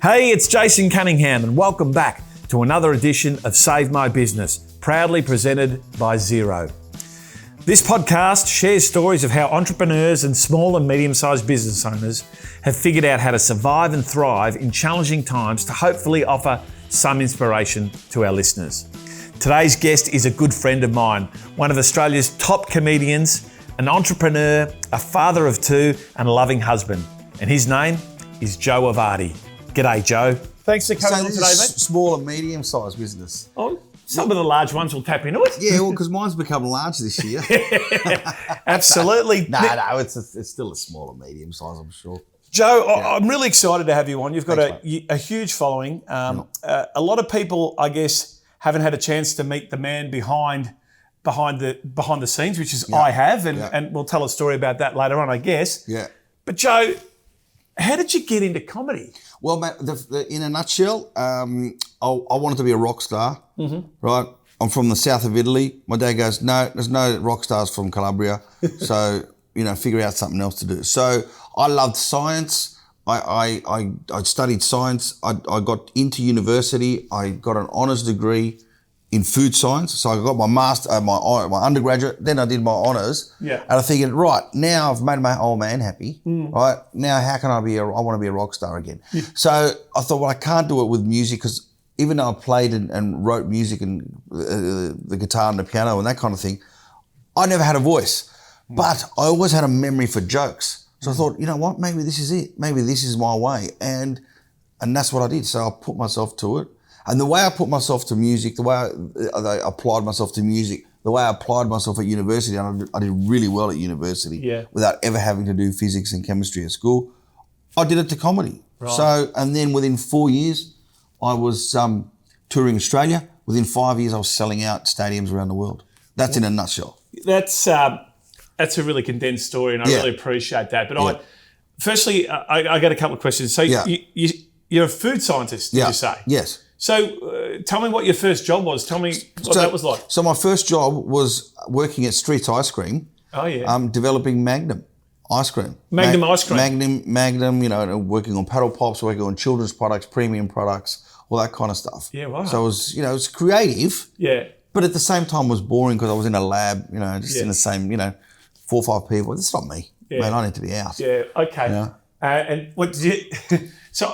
Hey, it's Jason Cunningham and welcome back to another edition of Save My Business, proudly presented by Xero. This podcast shares stories of how entrepreneurs and small and medium-sized business owners have figured out how to survive and thrive in challenging times to hopefully offer some inspiration to our listeners. Today's guest is a good friend of mine, one of Australia's top comedians, an entrepreneur, a father of two, and a loving husband. And his name is Joe Avati. G'day, Joe. Thanks for coming on today, mate. Small and medium-sized business. Oh, some of the large ones will tap into it. Yeah, well, because mine's become large this year. Absolutely. No, it's still a small and medium-sized, I'm sure. Joe, yeah. I'm really excited to have you on. You've got a huge following. A lot of people, I guess, haven't had a chance to meet the man behind the scenes, which is I have, and we'll tell a story about that later on, I guess. Yeah. But Joe, how did you get into comedy? Well, mate, in a nutshell, I wanted to be a rock star, right? I'm from the south of Italy. My dad goes, no, there's no rock stars from Calabria, so, figure out something else to do. So I loved science. I studied science. I got into university. I got an honours degree in food science. So I got my master, my undergraduate, then I did my honours. Yeah. And I figured, right, now I've made my old man happy, right? Now how can I want to be a rock star again. Yeah. So I thought, well, I can't do it with music because even though I played and wrote music and the guitar and the piano and that kind of thing, I never had a voice. But I always had a memory for jokes. So I thought, you know what, maybe this is it. Maybe this is my way. And that's what I did. So I put myself to it. And the way I put myself to music, the way I applied myself to music, the way I applied myself at university, and I did really well at university without ever having to do physics and chemistry at school, I did it to comedy. Right. So, and then within 4 years, I was touring Australia. Within 5 years, I was selling out stadiums around the world. That's in a nutshell. That's a really condensed story, and I really appreciate that. But firstly, I got a couple of questions. So you're a food scientist, did you say? Yes. So tell me what your first job was. Tell me what that was like. So my first job was working at Streets Ice Cream. Oh, yeah. Developing Magnum ice cream. Magnum ice cream? Magnum, working on paddle pops, working on children's products, premium products, all that kind of stuff. Yeah, right. So it was, it was creative. Yeah. But at the same time, it was boring because I was in a lab, just in the same, 4 or 5 people. It's not me. Yeah. Man, I need to be out. Yeah, okay. And what did you... So...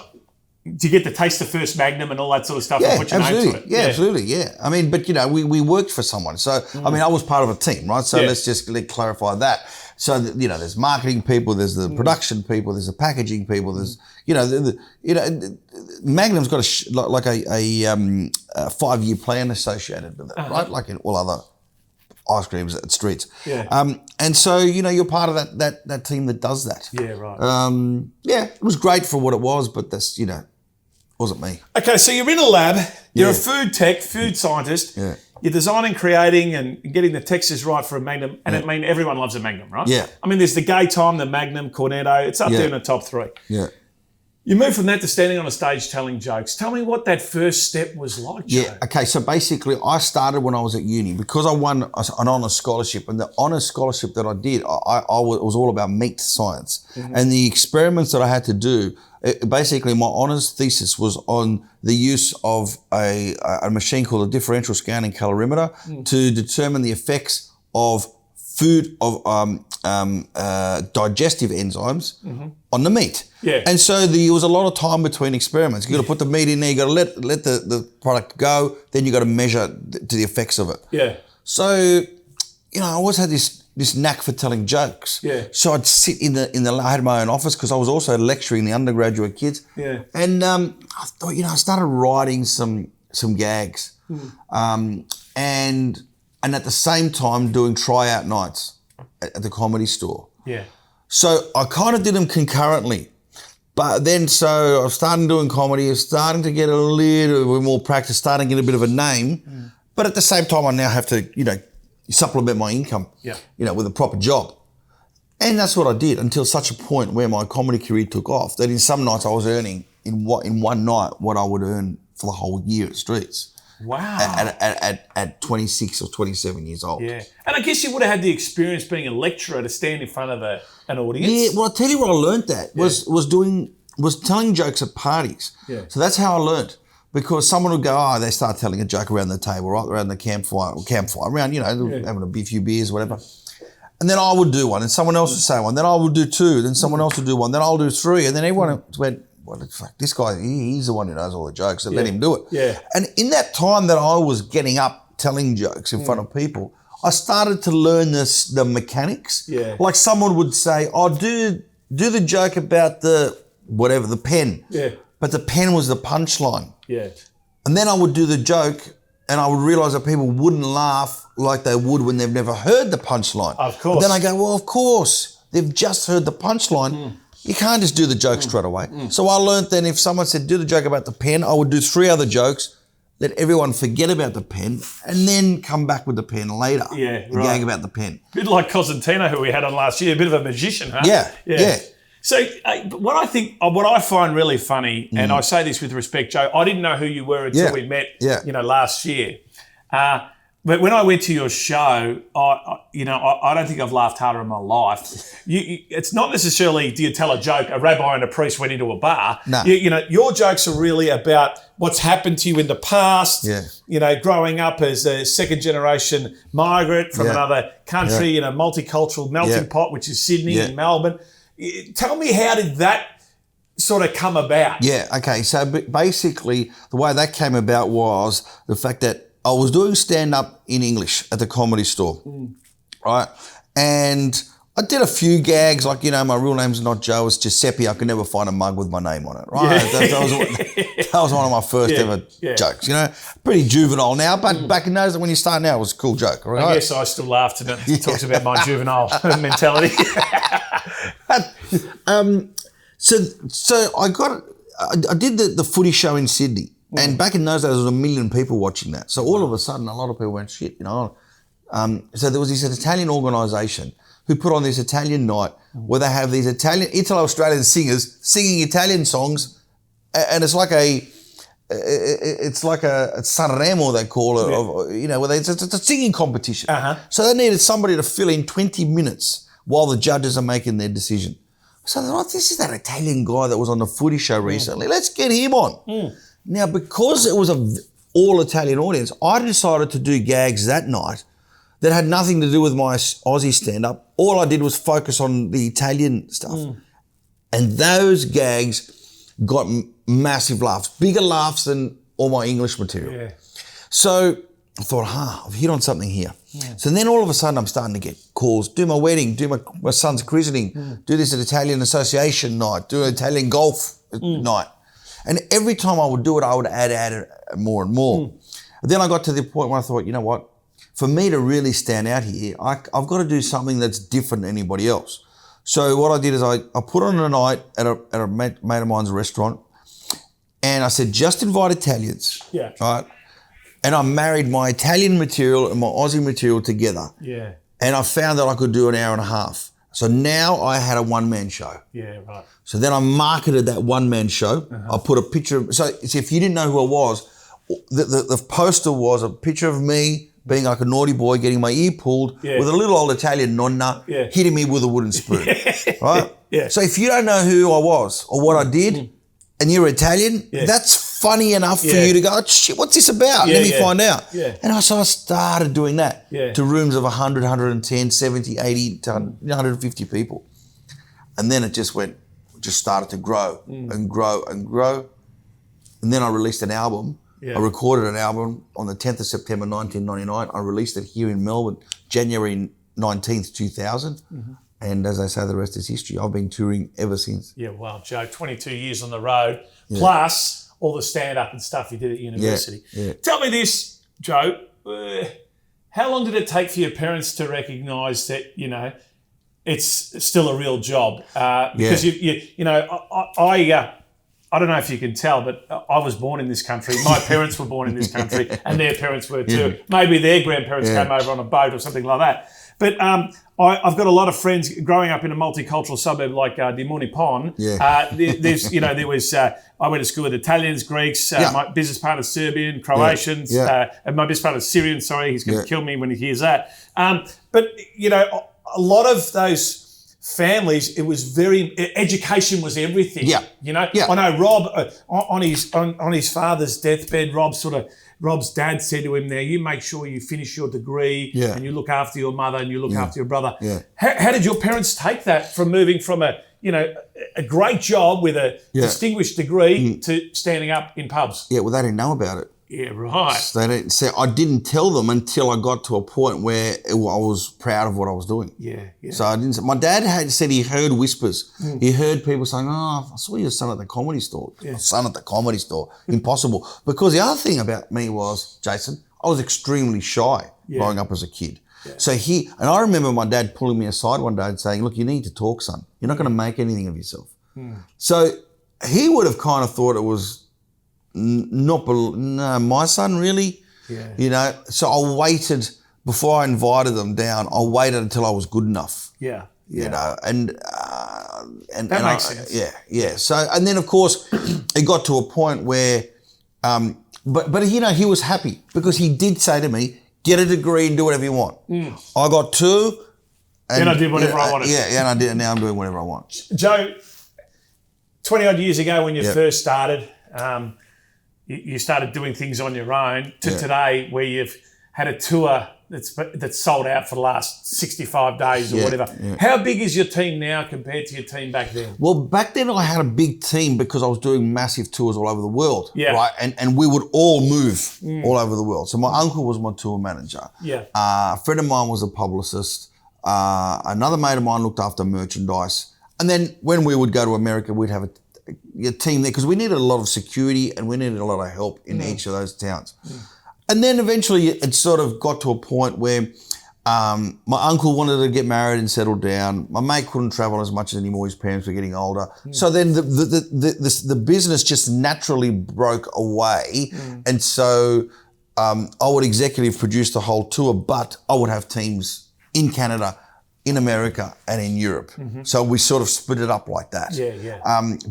Do you get to taste the first Magnum and all that sort of stuff and put your name to it? Yeah, absolutely, yeah. I mean, but, we worked for someone. So, I was part of a team, right? So let's just clarify that. So, there's marketing people, there's the production people, there's the packaging people, there's, Magnum's got a 5-year plan associated with it, right? Like in all other ice creams at Streets. Yeah. And so, you're part of that team that does that. Yeah, right. It was great for what it was, but that's, wasn't me. Okay, so you're in a lab, you're a food scientist, you're designing, creating and getting the textures right for a Magnum, and I mean, everyone loves a Magnum, right? Yeah. I mean, there's the Gay Time, the Magnum, Cornetto, it's up there in the top 3. Yeah. You move from that to standing on a stage telling jokes. Tell me what that first step was like, Joe. Yeah, okay, so basically I started when I was at uni because I won an honours scholarship, and the honours scholarship that I did, it was all about meat science. And the experiments that I had to do, basically my honours thesis was on the use of a machine called a differential scanning calorimeter to determine the effects of food, of digestive enzymes on the meat. Yeah. And so there was a lot of time between experiments. You got to put the meat in there, you got to let the product go, then you got to measure to the effects of it. Yeah. So, I always had this knack for telling jokes. Yeah. So I'd sit in the I had my own office because I was also lecturing the undergraduate kids. Yeah. And I thought, I started writing some gags. And at the same time doing tryout nights at the Comedy Store. Yeah. So I kind of did them concurrently. But then, so I was starting doing comedy, I was starting to get a little bit more practice, starting to get a bit of a name. But at the same time, I now have to, supplement my income, with a proper job. And that's what I did until such a point where my comedy career took off, that in some nights I was earning in one night what I would earn for the whole year at Streets. Wow. At 26 or 27 years old. Yeah. And I guess you would have had the experience being a lecturer to stand in front of an audience. Yeah, well, I'll tell you where I learned that was doing was telling jokes at parties. Yeah. So that's how I learned. Because someone would go, they start telling a joke around the table, right, around the campfire, around, having a few beers, whatever. And then I would do one, and someone else would say one. Then I would do two, then someone else would do one. Then I'll do three. And then everyone went, what the fuck, this guy, he's the one who knows all the jokes, so let him do it. Yeah. And in that time that I was getting up telling jokes in front of people, I started to learn the mechanics. Yeah. Like someone would say, do the joke about the pen. Yeah. But the pen was the punchline. Yeah. And then I would do the joke and I would realise that people wouldn't laugh like they would when they've never heard the punchline. Of course. But then I go, well, of course. They've just heard the punchline. You can't just do the joke straight away. So I learned then if someone said, do the joke about the pen, I would do 3 other jokes, let everyone forget about the pen, and then come back with the pen later. Yeah, and right. gag about the pen. A bit like Cosentino, who we had on last year, a bit of a magician, huh? Yeah. So what I find really funny, and I say this with respect, Joe, I didn't know who you were until we met, last year. But when I went to your show, I don't think I've laughed harder in my life. It's not necessarily, do you tell a joke, a rabbi and a priest went into a bar. No. Your jokes are really about what's happened to you in the past. Yeah. Growing up as a second generation migrant from another country in a multicultural melting pot, which is Sydney and Melbourne. Tell me, how did that sort of come about? Yeah, okay. So basically, the way that came about was the fact that I was doing stand-up in English at the Comedy Store, right? And I did a few gags, like, my real name's not Joe, it's Giuseppe. I could never find a mug with my name on it, right? Yeah. That was one of my first ever jokes, Pretty juvenile now, but back in those, when you start now, it was a cool joke, right? I guess I still laughed and it talks about my juvenile mentality. So I did the footy show in Sydney. And back in those days, there was 1 million people watching that. So all of a sudden, a lot of people went, shit, So there was this Italian organisation who put on this Italian night where they have these Italo-Australian singers singing Italian songs. And it's like a Sanremo, they call it, where it's a singing competition. So they needed somebody to fill in 20 minutes while the judges are making their decision. So they thought, this is that Italian guy that was on the footy show recently. Let's get him on. Now, because it was an all-Italian audience, I decided to do gags that night that had nothing to do with my Aussie stand-up. All I did was focus on the Italian stuff. And those gags got massive laughs, bigger laughs than all my English material. Yeah. So I thought, I've hit on something here. So then all of a sudden I'm starting to get calls, do my wedding, do my son's christening, do this at Italian association night, do an Italian golf night. And every time I would do it, I would add more and more. And then I got to the point where I thought, you know what? For me to really stand out here, I've got to do something that's different than anybody else. So what I did is I put on a night at a mate of mine's restaurant, and I said, just invite Italians. Yeah. Right? And I married my Italian material and my Aussie material together. Yeah. And I found that I could do an hour and a half. So now I had a one-man show. Yeah, right. So then I marketed that one-man show. I put a picture of, so if you didn't know who I was, the poster was a picture of me being like a naughty boy, getting my ear pulled with a little old Italian nonna hitting me with a wooden spoon, right? Yeah. So if you don't know who I was or what I did, and you're Italian, that's funny enough for you to go, oh, shit, what's this about? Let me find out. Yeah. And so I started doing that to rooms of 100, 110, 70, 80 to 150 people. And then it just started to grow and grow and grow. And then I released an album. I recorded an album on the 10th of September 1999. I released it here in Melbourne, January 19th, 2000. And as I say, the rest is history. I've been touring ever since. Yeah, wow, Joe, 22 years on the road, plus all the stand-up and stuff you did at university. Tell me this, Joe, how long did it take for your parents to recognise that, it's still a real job? Because, I don't know if you can tell, but I was born in this country. My parents were born in this country, and their parents were too. Maybe their grandparents came over on a boat or something like that. But I've got a lot of friends growing up in a multicultural suburb like Dimoni Pond. I went to school with Italians, Greeks, my business partner's Serbian, Croatians, and my business partner's Syrian. Sorry, he's going to kill me when he hears that. But a lot of those families, it was education was everything. Yeah. You know, Yeah. I know Rob on his father's deathbed. Rob's dad said to him, "Now you make sure you finish your degree, Yeah. and you look after your mother, and you look after your brother." Yeah. How did your parents take that from moving from a great job with a distinguished degree to standing up in pubs? Yeah, well, they didn't know about it. Yeah, right. So they didn't say. I didn't tell them until I got to a point where I was proud of what I was doing. Yeah. So I didn't. My dad said he heard whispers. He heard people saying, "Oh, I saw your son at the comedy store." Yeah. My son at the comedy store. Impossible. Because the other thing about me was, Jason, I was extremely shy growing up as a kid. Yeah. So and I remember my dad pulling me aside one day and saying, "Look, you need to talk, son. You're not going to make anything of yourself." So he would have kind of thought it was my son really. Yeah. So I waited before I invited them down. I waited until I was good enough. Yeah. And that makes sense. Yeah. So and then of course it got to a point where, but he was happy because he did say to me, "Get a degree and do whatever you want." I got 2. And I did whatever I wanted. Yeah, and I did. And now I'm doing whatever I want. Joe, 20 odd years ago when you first started, you started doing things on your own to today where you've had a tour that's sold out for the last 65 days or whatever. Yeah. How big is your team now compared to your team back then? Well, back then I had a big team because I was doing massive tours all over the world. Yeah. Right. And we would all move all over the world. So my uncle was my tour manager. Yeah. A friend of mine was a publicist. Another mate of mine looked after merchandise. And then when we would go to America, we'd have a team there because we needed a lot of security and we needed a lot of help in each of those towns. And then eventually it sort of got to a point where my uncle wanted to get married and settle down. My mate couldn't travel as much anymore. His parents were getting older. So then the business just naturally broke away. And so I would executive produce the whole tour, but I would have teams in Canada, in America and in Europe. So we sort of split it up like that.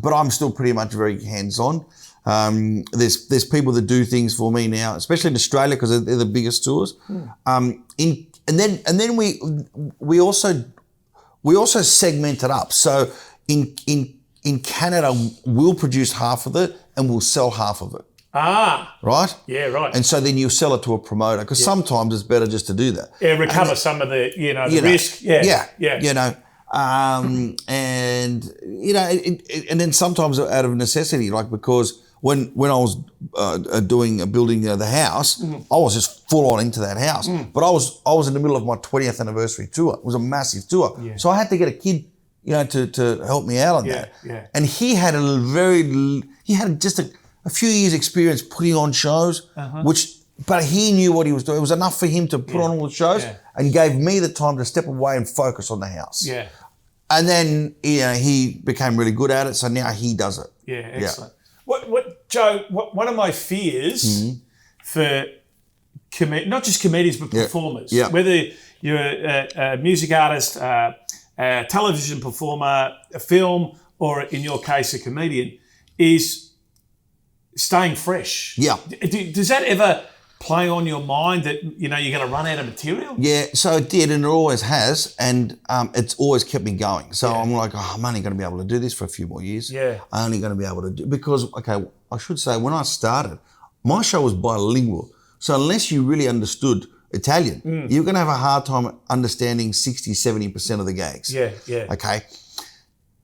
But I'm still pretty much very hands-on. There's people that do things for me now, especially in Australia because they're the biggest tours. And then we also segment it up. So in Canada, we'll produce half of it and we'll sell half of it. Right? Yeah, right. And so then you sell it to a promoter because sometimes it's better just to do that. Yeah, recover some of the, the risk. Yeah. And then sometimes out of necessity, like because when I was building the house, I was just full on into that house. But I was in the middle of my 20th anniversary tour. It was a massive tour. Yeah. So I had to get a kid, to help me out on that. Yeah. And he had just a few years experience putting on shows, but he knew what he was doing. It was enough for him to put on all the shows and gave me the time to step away and focus on the house. Yeah. And then, he became really good at it. So now he does it. Yeah, excellent. Joe, one of my fears for not just comedians, but performers, whether you're a music artist, a television performer, a film, or in your case, a comedian, is staying fresh. Yeah. Does that ever play on your mind that, you're going to run out of material? Yeah, so it did, and it always has, and it's always kept me going. So I'm like, I'm only going to be able to do this for a few more years. Yeah. I'm only going to be able to do, because, okay, I should say, when I started, my show was bilingual. So unless you really understood Italian, you're going to have a hard time understanding 60, 70% of the gags. Yeah. Okay.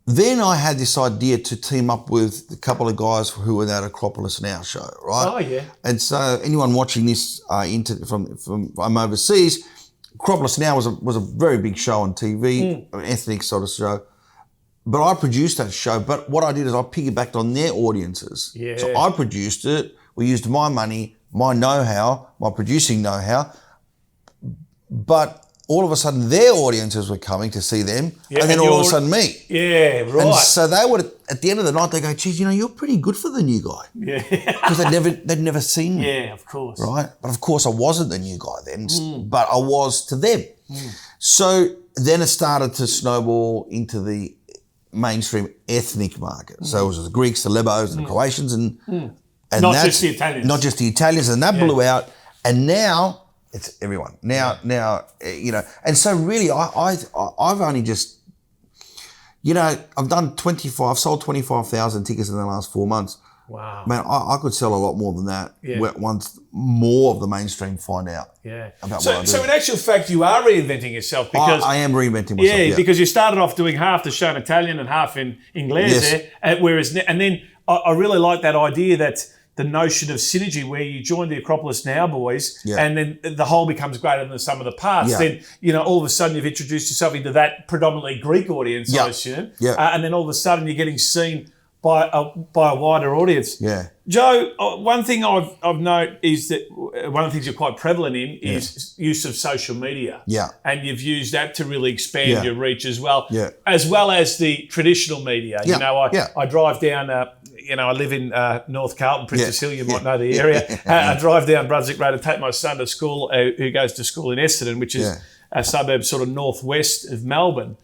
Then I had this idea to team up with a couple of guys who were at Acropolis Now show, right? Oh, yeah. And so anyone watching this from overseas, Acropolis Now was a very big show on TV, an ethnic sort of show. But I produced that show. But what I did is I piggybacked on their audiences. Yeah. So I produced it. We used my money, my know-how, my producing know-how. But all of a sudden, their audiences were coming to see them, and then all of a sudden me. Yeah, right. And so they would, at the end of the night, they go, geez, you're pretty good for the new guy. Yeah. Because they'd never seen me. Yeah, of course. Right? But of course, I wasn't the new guy then, but I was to them. So then it started to snowball into the mainstream ethnic market. So it was the Greeks, the Lebos, the Croatians, and not just the Italians. Not just the Italians, and that blew out. And now it's everyone. Now, and so really, I've only just I've done 25. I've sold 25,000 tickets in the last 4 months. Wow. Man, I could sell a lot more than that once more of the mainstream find out about what I do. So in actual fact, you are reinventing yourself because... I am reinventing myself, Yeah, because you started off doing half the show in Italian and half in Inglese, and then I really like that idea that the notion of synergy where you join the Acropolis Now boys and then the whole becomes greater than the sum of the parts. Then, all of a sudden you've introduced yourself into that predominantly Greek audience, I assume. And then all of a sudden you're getting seen by a wider audience. Yeah. Joe, one thing I've noted is that one of the things you're quite prevalent in is use of social media. Yeah. And you've used that to really expand your reach as well. Yeah. As well as the traditional media. Yeah. I drive down, I live in North Carlton, Princess Hill, you might know the area. I drive down Brunswick Road to take my son to school, who goes to school in Essendon, which is a suburb sort of northwest of Melbourne.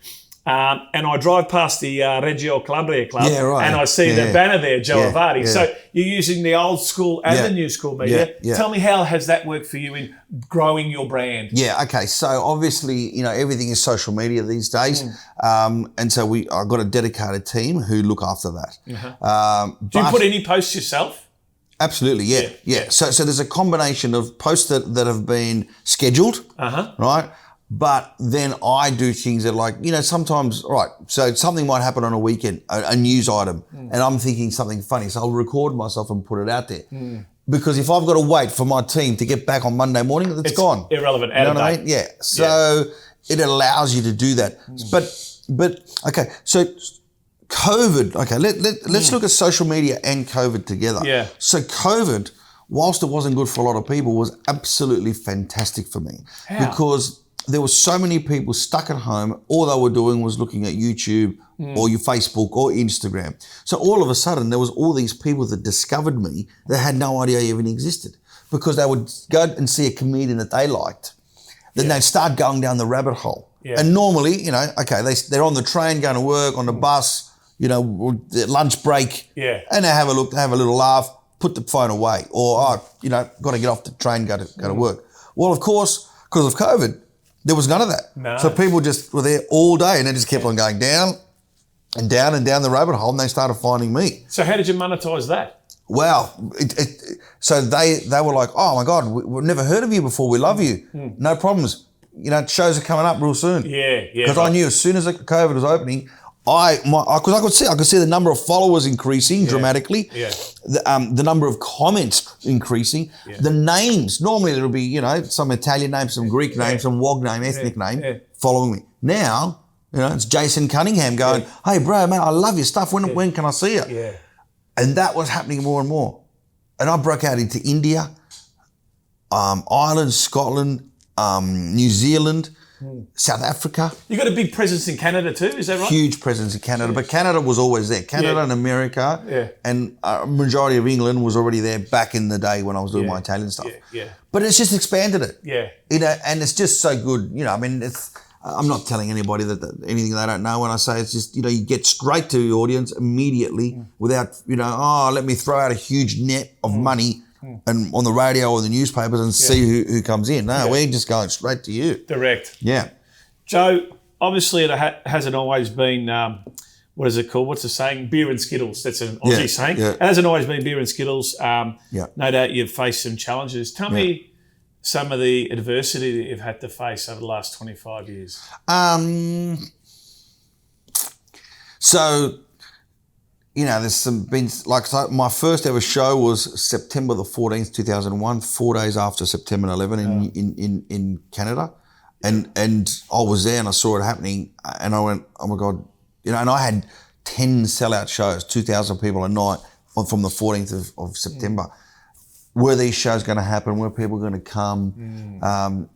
And I drive past the Reggio Calabria Club and I see the banner there, Joe Avati. So you're using the old school and the new school media. Tell me, how has that worked for you in growing your brand? Yeah, okay. So obviously, everything is social media these days. And so I've got a dedicated team who look after that. Do you put any posts yourself? Absolutely, yeah. So there's a combination of posts that have been scheduled, right? But then I do things that sometimes, so something might happen on a weekend, a news item, and I'm thinking something funny. So I'll record myself and put it out there. Because if I've got to wait for my team to get back on Monday morning, it's gone. Irrelevant, out of date. I mean? Yeah. So it allows you to do that. But okay, so COVID, let's look at social media and COVID together. Yeah. So COVID, whilst it wasn't good for a lot of people, was absolutely fantastic for me. How? Because there were so many people stuck at home. All they were doing was looking at YouTube or your Facebook or Instagram. So all of a sudden, there was all these people that discovered me that had no idea I even existed, because they would go and see a comedian that they liked. Then they'd start going down the rabbit hole. Yeah. And normally, they're on the train going to work, on the bus, lunch break, and they have a look, they have a little laugh, put the phone away, or got to get off the train, go to work. Well, of course, because of COVID, there was none of that. No. So people just were there all day, and they just kept on going down and down and down the rabbit hole, and they started finding me. So how did you monetize that? Well, so they were like, oh my God, we've never heard of you before. We love you. No problems. Shows are coming up real soon. Yeah. Because I knew as soon as COVID was opening, because I could see the number of followers increasing dramatically. Yeah. The number of comments increasing. Yeah. The names, normally there will be, some Italian name, some Greek name, some WOG name, ethnic name following me. Now, it's Jason Cunningham going, hey bro, man, I love your stuff. When can I see it? Yeah. And that was happening more and more. And I broke out into India, Ireland, Scotland, New Zealand, South Africa. You got a big presence in Canada too, is that right? Huge presence in Canada, but Canada was always there. Canada and America, and a majority of England was already there back in the day when I was doing my Italian stuff. But it's just expanded it. Yeah. And it's just so good. I'm not telling anybody that anything they don't know when I say it's just, you get straight to your audience immediately without, let me throw out a huge net of money and on the radio or the newspapers and see who comes in. No, we're just going straight to you. Direct. Yeah. Joe, obviously it hasn't always been, what is it called? What's the saying? Beer and Skittles. That's an Aussie saying. Yeah. It hasn't always been beer and Skittles. No doubt you've faced some challenges. Tell me some of the adversity that you've had to face over the last 25 years. So, there's been my first ever show was September the 14th, 2001, 4 days after September 11 in Canada. And I was there and I saw it happening and I went, oh my God, and I had 10 sellout shows, 2,000 people a night from the 14th of September. Were these shows going to happen? Were people going to come?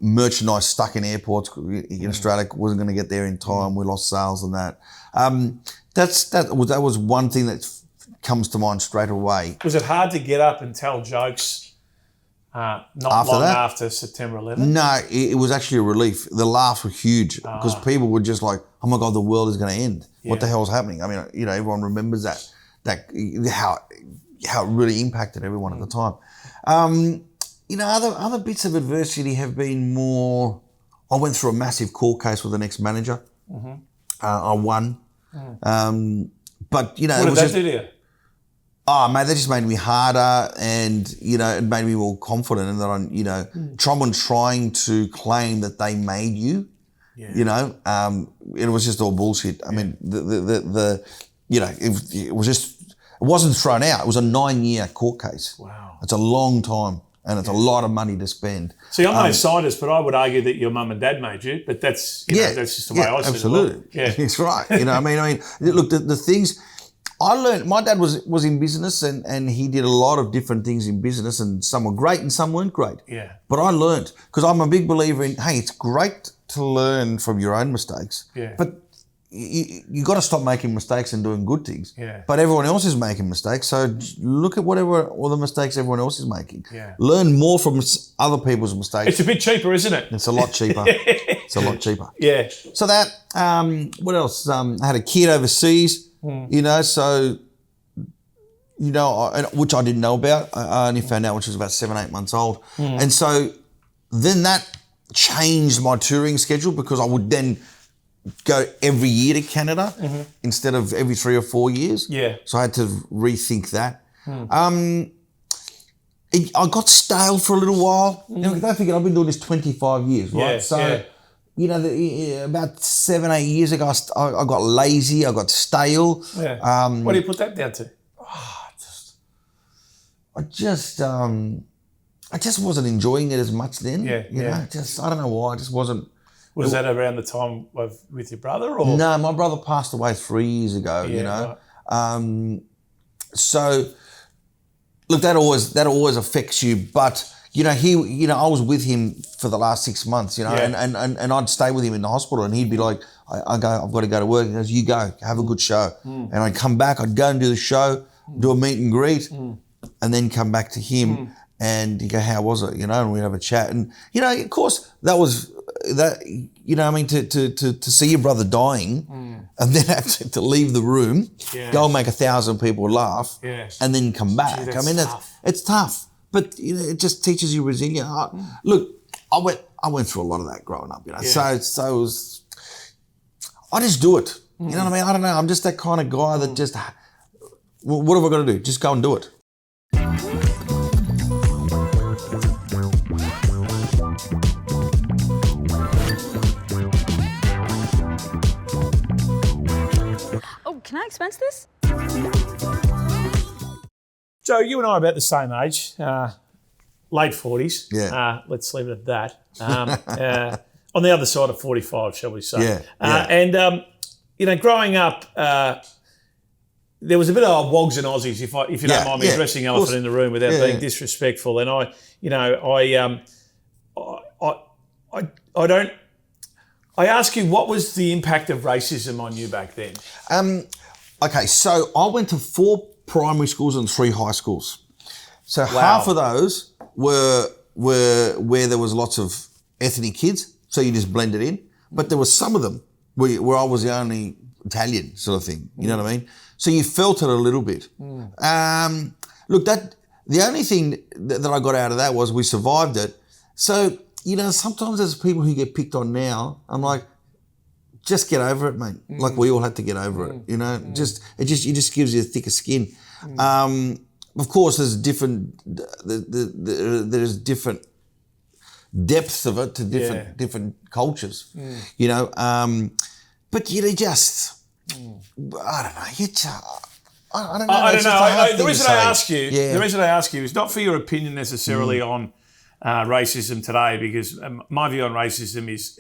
Merchandise stuck in airports in Australia wasn't going to get there in time. We lost sales on that. That was one thing that comes to mind straight away. Was it hard to get up and tell jokes after September 11? No, it was actually a relief. The laughs were huge because people were just like, oh my God, the world is going to end. Yeah. What the hell is happening? I mean, everyone remembers that how it really impacted everyone at the time. Other bits of adversity have been more, I went through a massive court case with an ex-manager. I won. But, you know, What it did was that just, do to you? oh, mate, that just made me harder and, you know, it made me more confident and that I'm, you know, someone trying to claim that they made you, you know, it was just all bullshit. I mean, the you know, it was just, it wasn't thrown out. It was a 9-year court case. Wow. It's a long time and it's a lot of money to spend. See, I'm no scientist, but I would argue that your mum and dad made you, but that's, you know, that's just the way I see it. Absolutely. Yeah, That's right. You know, I mean, look, the things I learned, my dad was in business and he did a lot of different things in business and some were great and some weren't great. Yeah. But I learned, because I'm a big believer in, hey, it's great to learn from your own mistakes. Yeah. But you got to stop making mistakes and doing good things. Yeah. But everyone else is making mistakes, so look at all the mistakes everyone else is making. Yeah. Learn more from other people's mistakes. It's a bit cheaper, isn't it? It's a lot cheaper. It's a lot cheaper. Yeah. So that, what else? I had a kid overseas, you know, so, you know, which I didn't know about. I only found out when she was about 7-8 months old. And so then that changed my touring schedule because I would then go every year to Canada instead of every 3 or 4 years. Yeah. So I had to rethink that. I got stale for a little while. You know, don't forget, I've been doing this 25 years, right? Yeah, So, yeah. you know, about 7-8 years ago, I got lazy. I got stale. Yeah. What do you put that down to? I just wasn't enjoying it as much then. Yeah, You know, I don't know why. I just wasn't. Was that around the time with your brother, or No, my brother passed away 3 years ago. Yeah, you know, right. So look, that always affects you. But you know, I was with him for the last 6 months. You know, Yeah. and I'd stay with him in the hospital, and he'd be like, I've got to go to work. He goes, you go, have a good show. And I'd come back, I'd go and do the show, do a meet and greet, and then come back to him. And he'd go, how was it? You know, and we'd have a chat. And, you know, of course, that, you know, I mean, to see your brother dying and then have to leave the room, go and make 1,000 people laugh, and then come back. Gee, I mean, tough. it's tough. But, you know, it just teaches you resilience. Look, I went through a lot of that growing up, you know. So it was, I just do it. You know what I mean? I don't know. I'm just that kind of guy that just, what have I got to do? Just go and do it. Can I expense this? Joe, you and I are about the same age, late 40s. Yeah. Let's leave it at that. On the other side of 45, shall we say. Yeah. And, you know, growing up, there was a bit of wogs and Aussies, if you don't mind me addressing the elephant in the room without being disrespectful. And I ask you, what was the impact of racism on you back then? Okay, so I went to 4 primary schools and 3 high schools. So half of those were where there was lots of ethnic kids, so you just blended in. But there was some of them where I was the only Italian sort of thing. You know what I mean? So you felt it a little bit. Look, the only thing that I got out of that was we survived it. So, you know, sometimes there's people who get picked on now. I'm like, just get over it, mate. Like we all had to get over it, you know. It just gives you a thicker skin. Of course, there's different depths of it to different cultures, you know. But you know, just I don't know. I don't know. I don't know. The reason I ask you is not for your opinion necessarily on racism today, because my view on racism is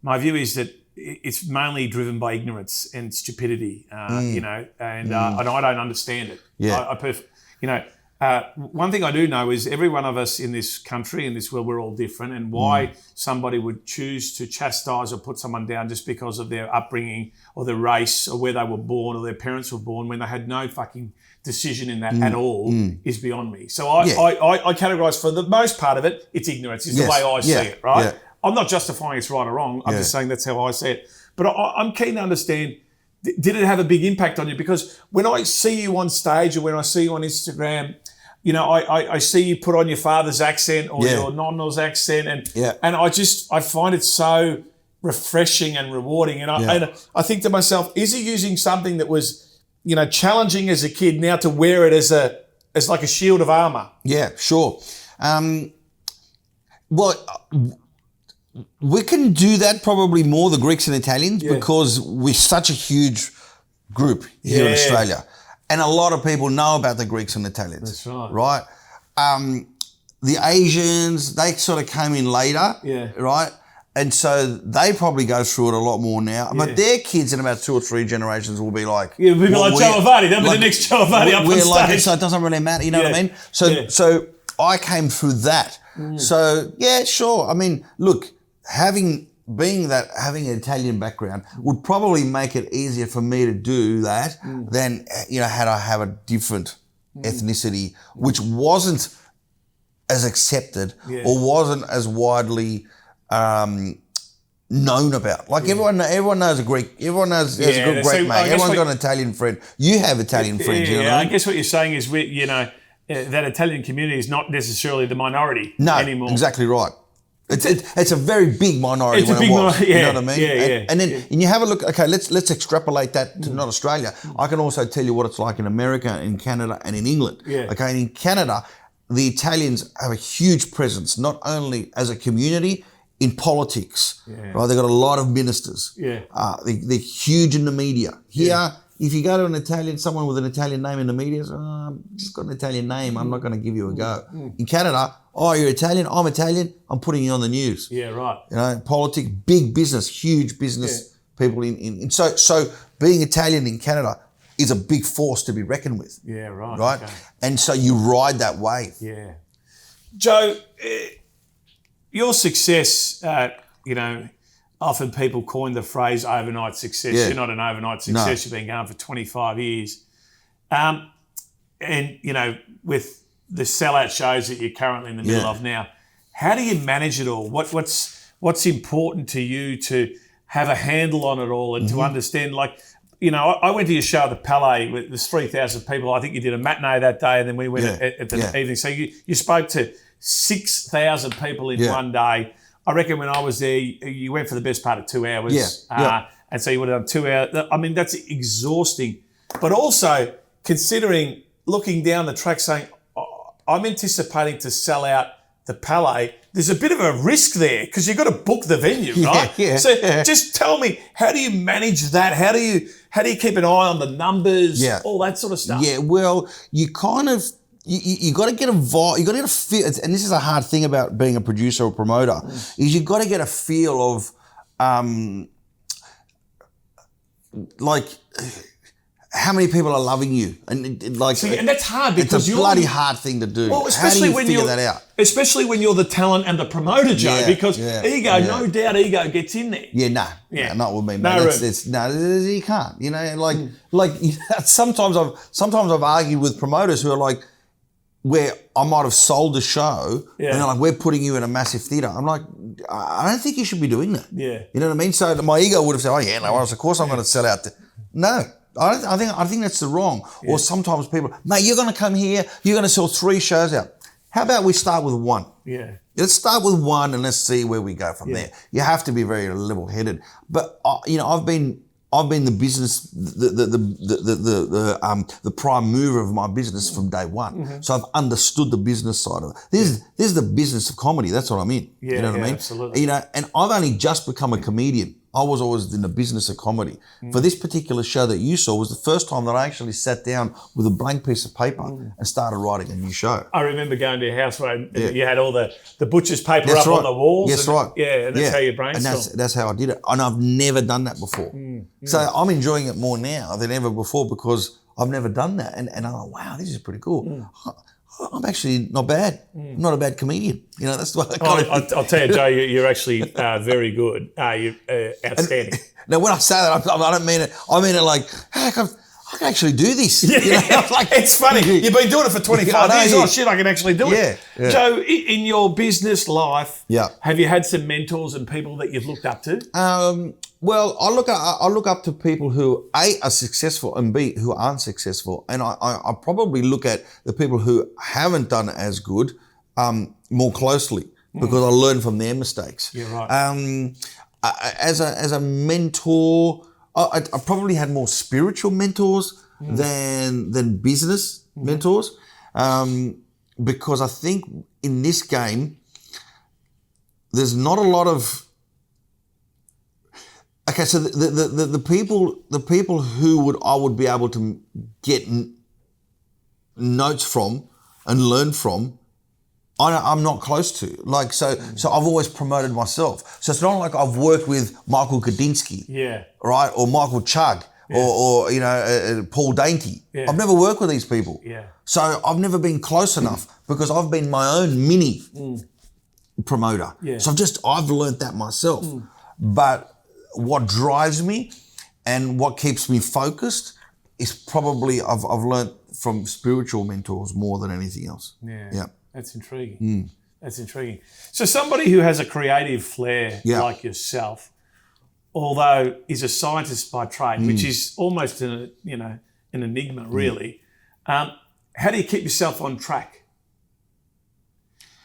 my view is that it's mainly driven by ignorance and stupidity, you know, and I don't understand it. Yeah. One thing I do know is every one of us in this country, in this world, we're all different, and why somebody would choose to chastise or put someone down just because of their upbringing or their race or where they were born or their parents were born when they had no fucking decision in that at all is beyond me. So I categorise, for the most part of it, it's ignorance is the way I see it, right? Yeah. I'm not justifying it's right or wrong. I'm just saying that's how I see it. But I'm keen to understand, did it have a big impact on you? Because when I see you on stage or when I see you on Instagram, you know, I see you put on your father's accent or your nonna's accent, and I find it so refreshing and rewarding. And I think to myself, is he using something that was, challenging as a kid now to wear it as like a shield of armour? Yeah, sure. Well, we can do that probably more, the Greeks and Italians, because we're such a huge group here in Australia. And a lot of people know about the Greeks and Italians. That's right. Right? The Asians, they sort of came in later. Yeah. Right? And so they probably go through it a lot more now. But their kids in about 2 or 3 generations will be like... Yeah, we'll be like Joe Avati. They'll be the next Joe Avati up on stage. So it doesn't really matter, you know what I mean? So I came through that. So, yeah, sure. I mean, look, having an Italian background would probably make it easier for me to do that than, had I have a different ethnicity, which wasn't as accepted or wasn't as widely known about. Like everyone knows a Greek. Everyone knows there's a good Greek mate. Everyone's got an Italian friend. You have Italian friends. You know what I mean? I guess what you're saying is that Italian community is not necessarily the minority anymore. Exactly right. It's a very big minority. It's a big minority. You know what I mean? Yeah, and then you have a look. Okay, let's extrapolate that to not Australia. I can also tell you what it's like in America, in Canada, and in England. Yeah. Okay, and in Canada, the Italians have a huge presence, not only as a community, in politics. Yeah. Right, they've got a lot of ministers. Yeah. They're huge in the media. Here, if you go to someone with an Italian name in the media, I've just got an Italian name, I'm not going to give you a go. In Canada, you're Italian, I'm Italian, I'm putting you on the news. Yeah, right. Politics, big business, huge business people in so being Italian in Canada is a big force to be reckoned with. Yeah, right. Right? Okay. And so you ride that wave. Yeah. Joe, your success, often people coin the phrase overnight success. Yeah. You're not an overnight success. No. You've been going for 25 years. And, with the sellout shows that you're currently in the middle of now, how do you manage it all? What's important to you to have a handle on it all and to understand, I went to your show at the Palais with there's 3,000 people. I think you did a matinee that day and then we went at the evening. So you spoke to 6,000 people in one day. I reckon when I was there, you went for the best part of 2 hours. And so you would have done 2 hours. I mean, that's exhausting. But also considering looking down the track saying, I'm anticipating to sell out the Palais. There's a bit of a risk there because you've got to book the venue, right? Just tell me, how do you manage that? How do you keep an eye on the numbers? All that sort of stuff. Yeah, well, you kind of... You got to get involved. You got to get a feel, and this is a hard thing about being a producer or promoter, is you got to get a feel of, how many people are loving you, and and that's hard because it's a bloody hard thing to do. Well, especially how do you figure that out? Especially when you're the talent and the promoter, Joe, because no doubt ego gets in there. Not with me, mate. You can't. Sometimes I've argued with promoters who are like, where I might have sold a show and they're like, we're putting you in a massive theatre. I'm like, I don't think you should be doing that. Yeah. You know what I mean? So my ego would have said, of course I'm going to sell out. No, I think that's the wrong. Yeah. Or sometimes people, mate, you're going to come here, you're going to sell 3 shows out. How about we start with 1? Yeah. Let's start with 1 and let's see where we go from there. You have to be very level-headed. But I've been the business, the prime mover of my business from day one. So I've understood the business side of it. This is the business of comedy. That's what I mean. Yeah, you know what I mean? Absolutely. And I've only just become a comedian. I was always in the business of comedy. For this particular show that you saw was the first time that I actually sat down with a blank piece of paper and started writing a new show. I remember going to your house where you had all the butcher's paper up on the walls. That's right. Yeah, and that's how you brainstorm. And that's how I did it. And I've never done that before. So I'm enjoying it more now than ever before because I've never done that. And I'm like, wow, this is pretty cool. I'm actually not bad. I'm not a bad comedian. That's what I'll tell you, Joe, you're actually very good. You're outstanding. Now, when I say that, I don't mean it. I mean it like, hey, I can actually do this. It's funny. You've been doing it for 25 years. Oh, shit, I can actually do it. Yeah. Joe, in your business life, Yeah. Have you had some mentors and people that you've looked up to? Well, I look up to people who A, are successful and B, who aren't successful. And I probably look at the people who haven't done as good more closely because I learn from their mistakes. Yeah, right. as a mentor, I probably had more spiritual mentors than business mentors, because I think in this game there's not a lot of. Okay, so the people who I would be able to get notes from and learn from, I'm not close to. Like so I've always promoted myself. So it's not like I've worked with Michael Gudinski, right, or Michael Chugg, or Paul Dainty. Yeah. I've never worked with these people. Yeah. So I've never been close enough because I've been my own mini promoter. Yeah. So I've learned that myself. But what drives me and what keeps me focused is probably I've learned from spiritual mentors more than anything else. Yeah. That's intriguing. That's intriguing. So somebody who has a creative flair like yourself, although is a scientist by trade, which is almost an enigma really, how do you keep yourself on track?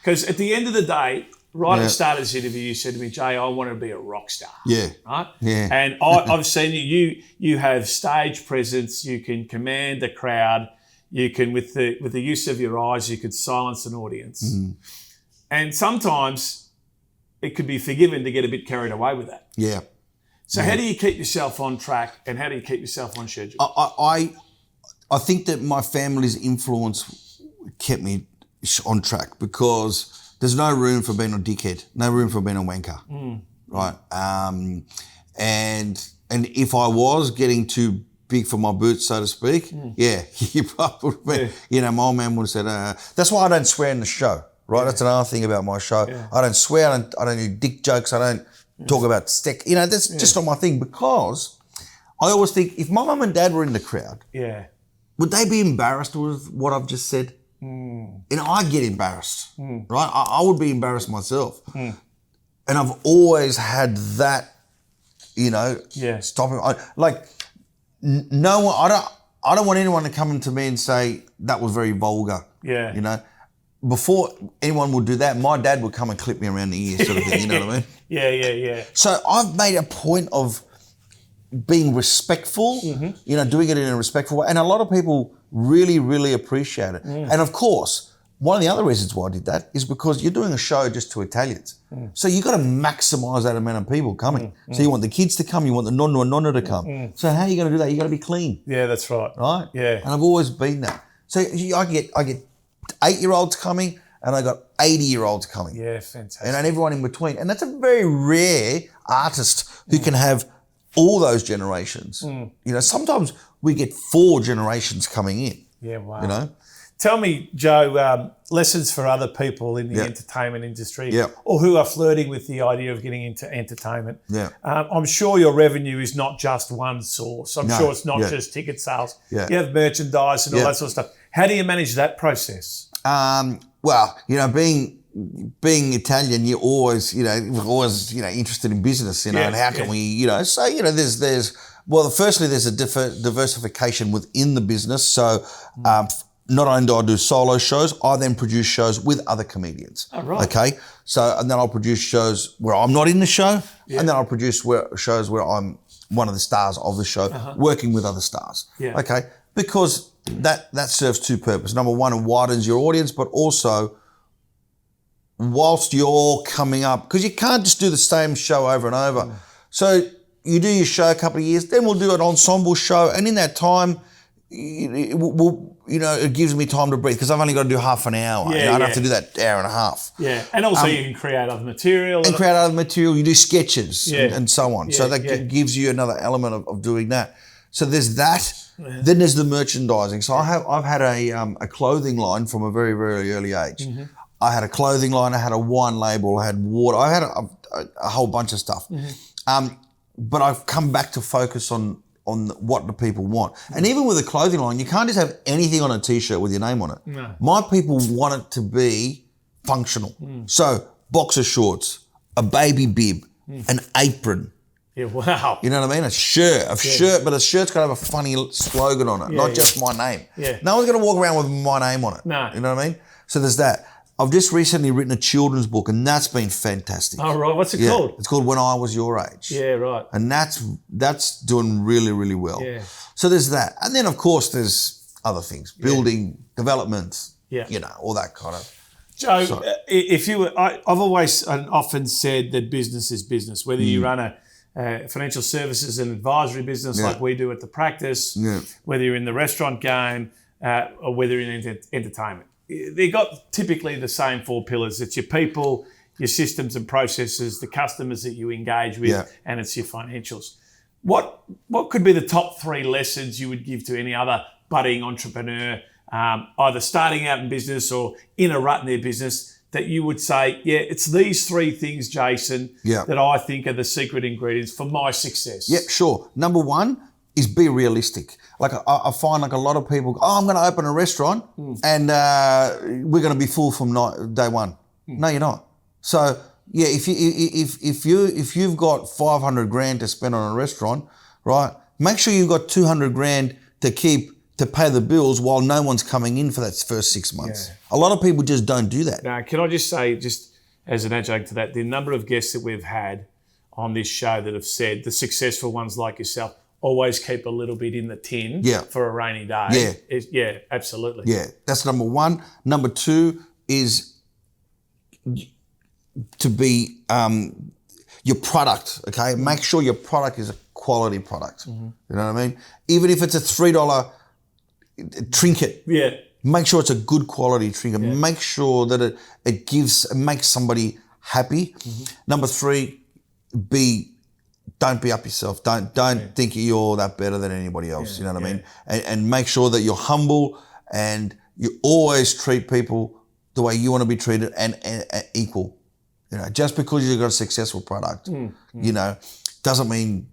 Because at the end of the day, right at the start of this interview, you said to me, Jay, I want to be a rock star. Yeah. Right? Yeah. And I've seen you have stage presence, you can command the crowd, you can, with the use of your eyes, you could silence an audience. And sometimes it could be forgiven to get a bit carried away with that. Yeah. So how do you keep yourself on track and how do you keep yourself on schedule? I think that my family's influence kept me on track because there's no room for being a dickhead, no room for being a wanker, right? And if I was getting too big for my boots, so to speak, you probably, my old man would have said, that's why I don't swear in the show, right? That's another thing about my show. I don't swear, I don't do dick jokes, I don't talk about stick. That's just not my thing, because I always think if my mum and dad were in the crowd, would they be embarrassed with what I've just said? I get embarrassed, right? I would be embarrassed myself. And I've always had that, stopping. No one, I don't want anyone to come to me and say that was very vulgar. Before anyone would do that, my dad would come and clip me around the ear, sort of thing. You know what I mean? Yeah. So I've made a point of being respectful, doing it in a respectful way. And a lot of people really, really appreciate it. And of course, one of the other reasons why I did that is because you're doing a show just to Italians. So you've got to maximise that amount of people coming. So you want the kids to come, you want the nonno and nonna to come. So how are you going to do that? You've got to be clean. Yeah, that's right. Right? Yeah. And I've always been that. So I get 8-year-olds coming and I got 80-year-olds coming. Yeah, fantastic. And everyone in between. And that's a very rare artist who can have all those generations. Sometimes we get 4 generations coming in. Yeah, wow. Tell me, Joe, lessons for other people in the entertainment industry or who are flirting with the idea of getting into entertainment. I'm sure your revenue is not just one source. I'm sure it's not just ticket sales. You have merchandise and all that sort of stuff. How do you manage that process? Well, being Italian, you're always, interested in business, and how can we, so, firstly, there's a diversification within the business. So, not only do I do solo shows, I then produce shows with other comedians. Oh, right. Okay. So, and then I'll produce shows where I'm not in the show, and then I'll produce shows where I'm one of the stars of the show, working with other stars. Okay. Because that serves 2 purposes. Number one, it widens your audience, but also whilst you're coming up, because you can't just do the same show over and over. So you do your show a couple of years, then we'll do an ensemble show, and in that time, it gives me time to breathe because I've only got to do half an hour. I don't have to do that hour and a half. Yeah, and also you can create other material. You do sketches and so on. So that gives you another element of doing that. So there's that. Then there's the merchandising. So I've had a clothing line from a very, very early age. I had a clothing line, I had a wine label, I had water, I had a whole bunch of stuff. But I've come back to focus on what the people want. And even with a clothing line, you can't just have anything on a T-shirt with your name on it. No. My people want it to be functional. So boxer shorts, a baby bib, an apron. Yeah, wow. You know what I mean? A shirt, but a shirt's got to have a funny slogan on it, not just my name. Yeah. No one's going to walk around with my name on it. No. You know what I mean? So there's that. I've just recently written a children's book, and that's been fantastic. Oh, right. What's it called? It's called When I Was Your Age. Yeah, right. And that's doing really, really well. Yeah. So there's that. And then, of course, there's other things. Building, development, all that kind of. Joe, I've always and often said that business is business, whether you run a financial services and advisory business like we do at The Practice, whether you're in the restaurant game or whether you're in entertainment. They've got typically the same 4 pillars. It's your people, your systems and processes, the customers that you engage with, and it's your financials. What could be the top 3 lessons you would give to any other budding entrepreneur, either starting out in business or in a rut in their business, that you would say, it's these 3 things, Jason, that I think are the secret ingredients for my success? Yeah, sure. Number 1 is be realistic. Like I find like a lot of people go, I'm going to open a restaurant and we're going to be full from day one. No, you're not. So if you've got 500 grand to spend on a restaurant, right? Make sure you've got 200 grand to keep to pay the bills while no one's coming in for that first 6 months. A lot of people just don't do that. Now, can I just say, just as an adjunct to that, the number of guests that we've had on this show that have said, the successful ones like yourself, always keep a little bit in the tin for a rainy day. Absolutely. Yeah, that's number 1. Number 2 is to be your product, okay? Make sure your product is a quality product. You know what I mean? Even if it's a $3 trinket, make sure it's a good quality trinket. Make sure that it makes somebody happy. Number 3, don't be up yourself. Don't think you're that better than anybody else. You know what I mean? And make sure that you're humble and you always treat people the way you want to be treated and equal. You know, just because you've got a successful product, you know, doesn't mean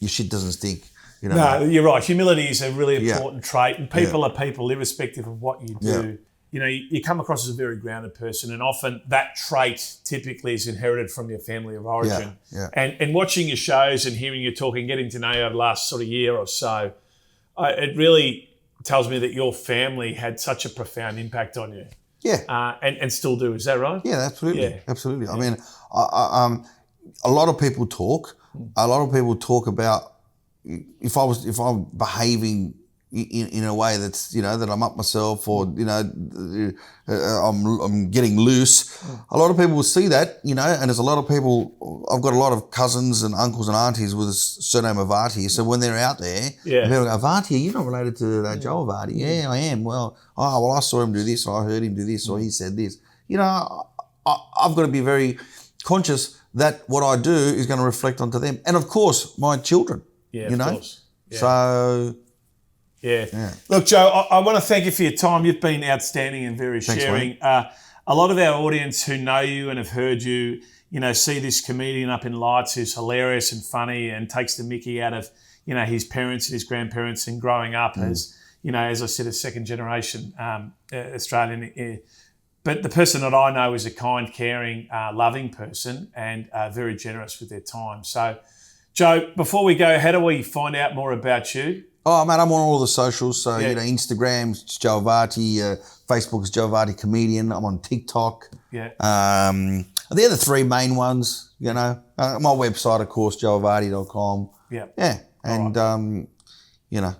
your shit doesn't stink. You know? No, you're right. Humility is a really important trait, and people are people, irrespective of what you do. You know, you come across as a very grounded person, and often that trait typically is inherited from your family of origin. And watching your shows and hearing you talk and getting to know you over the last sort of year or so, it really tells me that your family had such a profound impact on you. And still do. Is that right? Yeah, absolutely. Absolutely. I mean, a lot of people talk. A lot of people talk about if I'm behaving in a way that's, you know, that I'm up myself or, you know, I'm getting loose. A lot of people will see that, you know, and there's a lot of people, I've got a lot of cousins and uncles and aunties with the surname Avati. So when they're out there, people go, Avati, you're not related to that Joe Avati. Yeah, I am. Well, I saw him do this, or I heard him do this, or he said this. You know, I've got to be very conscious that what I do is going to reflect onto them. And of course, my children, you know. So... Yeah. Look, Joe, I want to thank you for your time. You've been outstanding and very sharing. A lot of our audience who know you and have heard you, you know, see this comedian up in lights who's hilarious and funny and takes the mickey out of, you know, his parents and his grandparents and growing up as, you know, as I said, a second generation Australian. But the person that I know is a kind, caring, loving person and very generous with their time. So, Joe, before we go, how do we find out more about you? Oh, mate, I'm on all the socials. So, you know, Instagram's Joe Avati, Facebook's Joe Avati Comedian. I'm on TikTok. They're the 3 main ones, you know. My website, of course, joeavati.com. And, you know,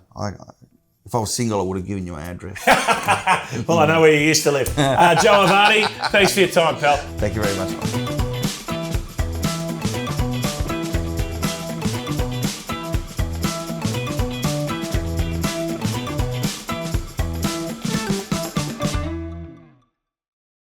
if I was single, I would have given you my address. Well, I know where you used to live. Joe Avati, thanks for your time, pal. Thank you very much.